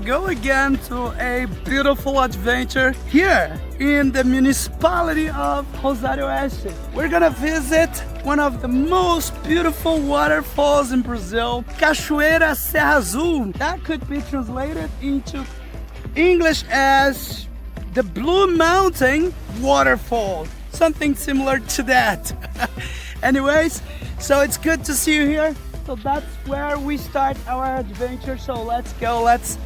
go again to a beautiful adventure here in the municipality of Rosário Oeste. We're gonna visit one of the most beautiful waterfalls in Brazil, Cachoeira Serra Azul. That could be translated into English as the Blue Mountain Waterfall, something similar to that. Anyways, so it's good to see you here. So that's where we start our adventure. So let's go, let's,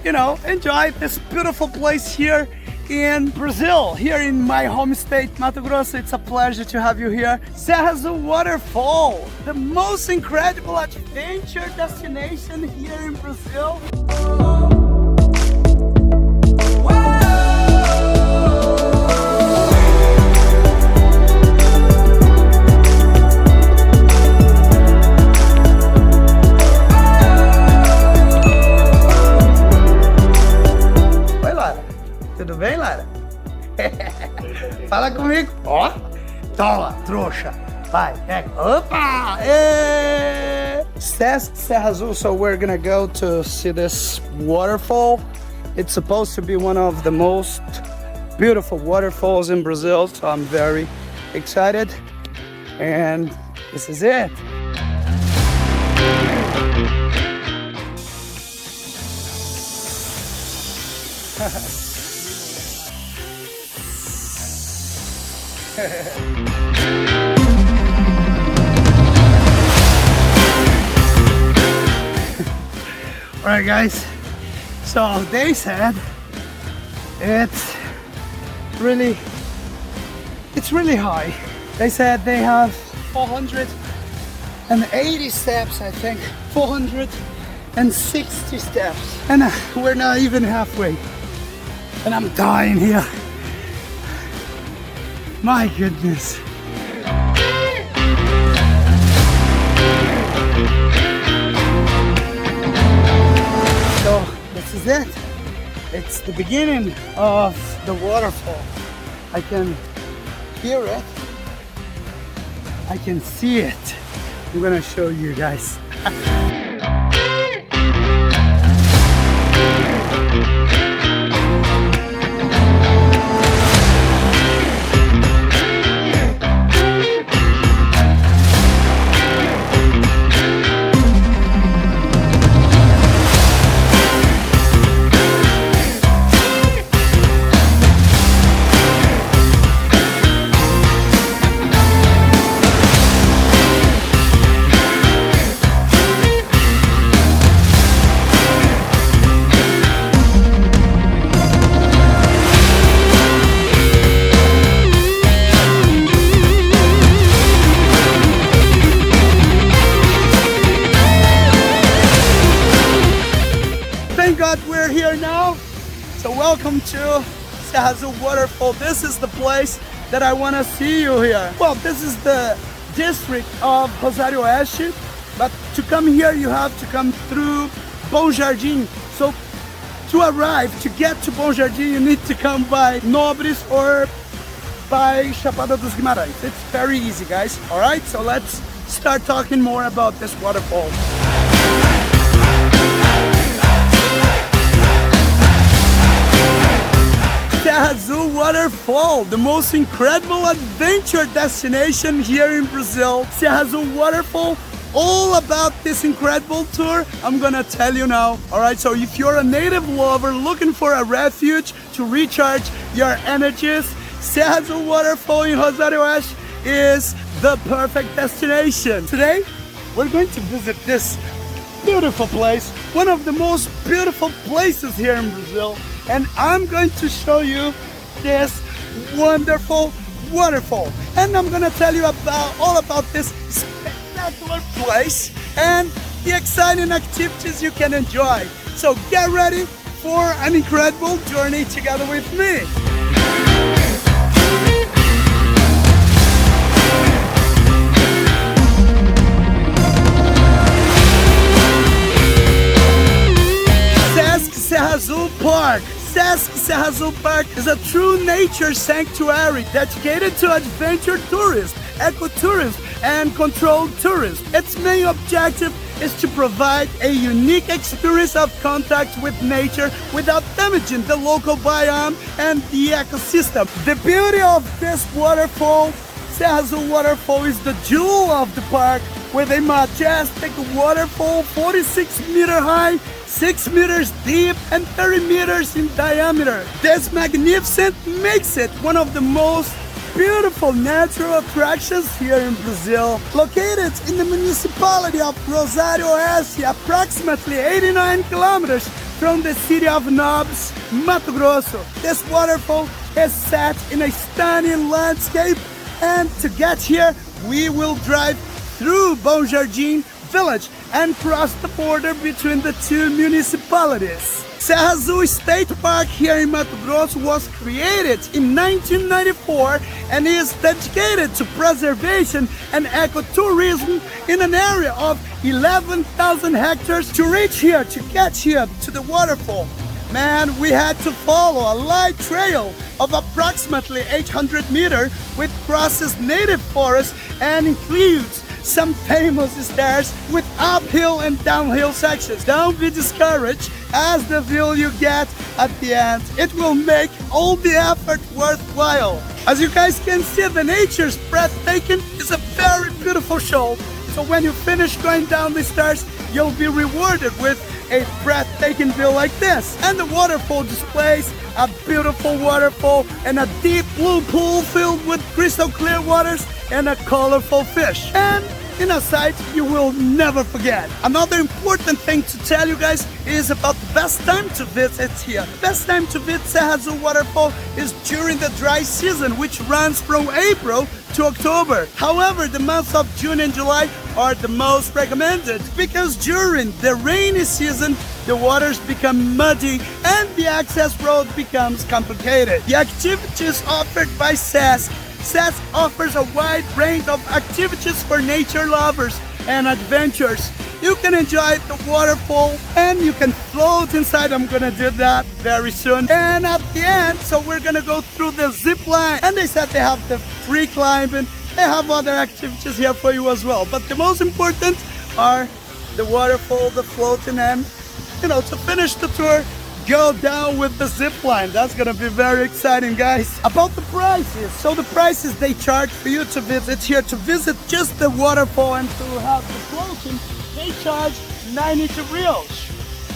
enjoy this beautiful place here in Brazil, here in my home state, Mato Grosso. It's a pleasure to have you here. Serra Azul Waterfall, the most incredible adventure destination here in Brazil. Tudo bem, Lara? Fala comigo. Ó, toma, trouxa. Vai, pega. Opa! Says Serra Azul, so we're gonna go to see this waterfall. It's supposed to be one of the most beautiful waterfalls in Brazil, so I'm very excited. And this is it. Alright guys, so they said it's really high. They said they have 480 steps, I think, 460 steps, and we're not even halfway, and I'm dying here. My goodness. So this is it. It's the beginning of the waterfall. I can hear it. I can see it. I'm gonna show you guys. Thank God we're here now. So welcome to Serra Azul Waterfall. This is the place that I want to see you here. Well, this is the district of Rosário Oeste, but to come here you have to come through Bom Jardim. So to arrive, to get to Bom Jardim, you need to come by Nobres or by Chapada dos Guimarães. It's very easy, guys. All right, so let's start talking more about this waterfall. Serra Azul Waterfall, the most incredible adventure destination here in Brazil. Serra Azul Waterfall, all about this incredible tour, I'm gonna tell you now. Alright, so if you're a native lover looking for a refuge to recharge your energies, Serra Azul Waterfall in Rosário Oeste is the perfect destination. Today, we're going to visit this beautiful place, one of the most beautiful places here in Brazil, and I'm going to show you this wonderful waterfall, and I'm gonna tell you all about this spectacular place and the exciting activities you can enjoy. So get ready for an incredible journey together with me. Serra Azul Park. Serra Azul Park is a true nature sanctuary dedicated to adventure tourism, ecotourism, and controlled tourism. Its main objective is to provide a unique experience of contact with nature without damaging the local biome and the ecosystem. The beauty of this waterfall, Serra Azul Waterfall, is the jewel of the park, with a majestic waterfall 46-meter high, 6 meters deep, and 30 meters in diameter. This magnificent makes it one of the most beautiful natural attractions here in Brazil. Located in the municipality of Rosário Oeste, approximately 89 kilometers from the city of Nobres, Mato Grosso. This waterfall is set in a stunning landscape, and to get here, we will drive through Bom Jardim village and cross the border between the two municipalities. Serra Azul State Park here in Mato Grosso was created in 1994 and is dedicated to preservation and ecotourism in an area of 11,000 hectares. To reach here, to get here to the waterfall, man, we had to follow a light trail of approximately 800 meters, which crosses native forest and includes some famous stairs with uphill and downhill sections. Don't be discouraged, as the view you get at the end, it will make all the effort worthwhile. As you guys can see, the nature's breathtaking is a very beautiful show. So when you finish going down the stairs, you'll be rewarded with a breathtaking view like this. And the waterfall displays a beautiful waterfall and a deep blue pool filled with crystal clear waters and a colorful fish. And in a sight you will never forget. Another important thing to tell you guys is about the best time to visit here. The best time to visit Serra Azul Waterfall is during the dry season, which runs from April to October. However, the months of June and July are the most recommended, because during the rainy season the waters become muddy and the access road becomes complicated. The activities offered by SES offers a wide range of activities for nature lovers and adventurers. You can enjoy the waterfall and you can float inside. I'm gonna do that very soon. And at the end, so we're gonna go through the zip line. And they said they have the free climbing. They have other activities here for you as well. But the most important are the waterfall, the floating, and to finish the tour, go down with the zip line. That's gonna be very exciting, guys. About the prices, so the prices they charge for you to visit here, to visit just the waterfall and to have the floating, they charge 92 reals.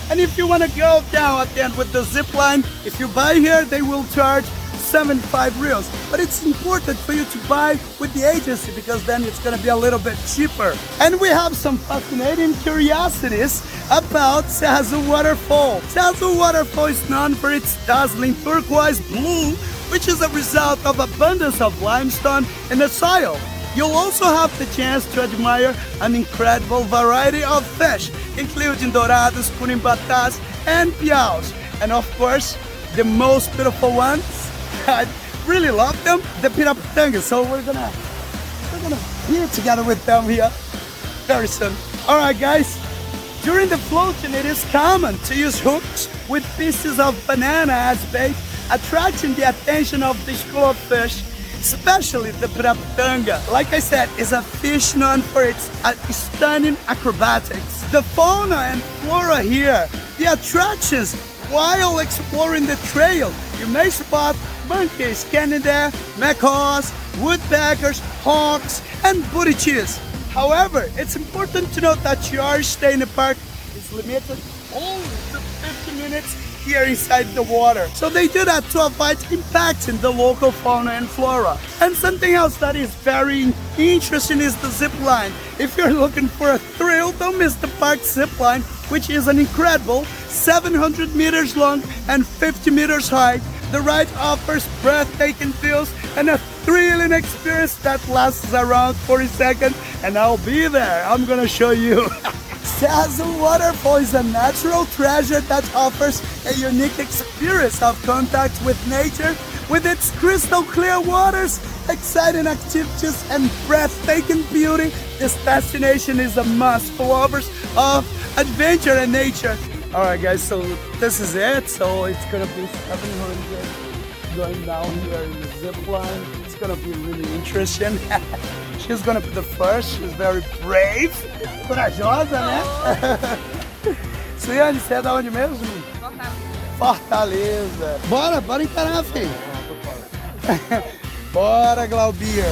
And if you want to go down at the end with the zip line, if you buy here, they will charge 75 reals. But it's important for you to buy with the agency, because then it's going to be a little bit cheaper. And we have some fascinating curiosities about Serra Azul Waterfall. Serra Azul Waterfall is known for its dazzling turquoise blue, which is a result of abundance of limestone in the soil. You'll also have the chance to admire an incredible variety of fish, including dourados, curimbatas, and piaus. And of course, the most beautiful ones, I really love them, the pirapitangas. So we're gonna be together with them here very soon. All right, guys. During the floating, it is common to use hooks with pieces of banana as bait, attracting the attention of the school of fish, especially the pirapitanga. Like I said, is a fish known for its stunning acrobatics. The fauna and flora here, the attractions while exploring the trail, you may spot monkeys, canida, macaws, woodpeckers, hawks, and buritis. However, it's important to note that your stay in the park is limited only to 50 minutes here inside the water. So they do that to avoid impacting the local fauna and flora. And something else that is very interesting is the zip line. If you're looking for a thrill, don't miss the park zip line, which is an incredible 700 meters long and 50 meters high. The ride offers breathtaking views and a thrilling experience that lasts around 40 seconds, and I'll be there. I'm gonna show you. Serra Azul Waterfall is a natural treasure that offers a unique experience of contact with nature. With its crystal clear waters, exciting activities, and breathtaking beauty, this destination is a must for lovers of adventure and nature. Alright guys, so this is it. So it's gonna be 700 going down here in the zip line. it's gonna be really interesting. She's gonna be the first. She's very brave. Corajosa, né? Suiane, você é da onde mesmo? Fortaleza. Bora encarar, filho. Bora, Glaubia.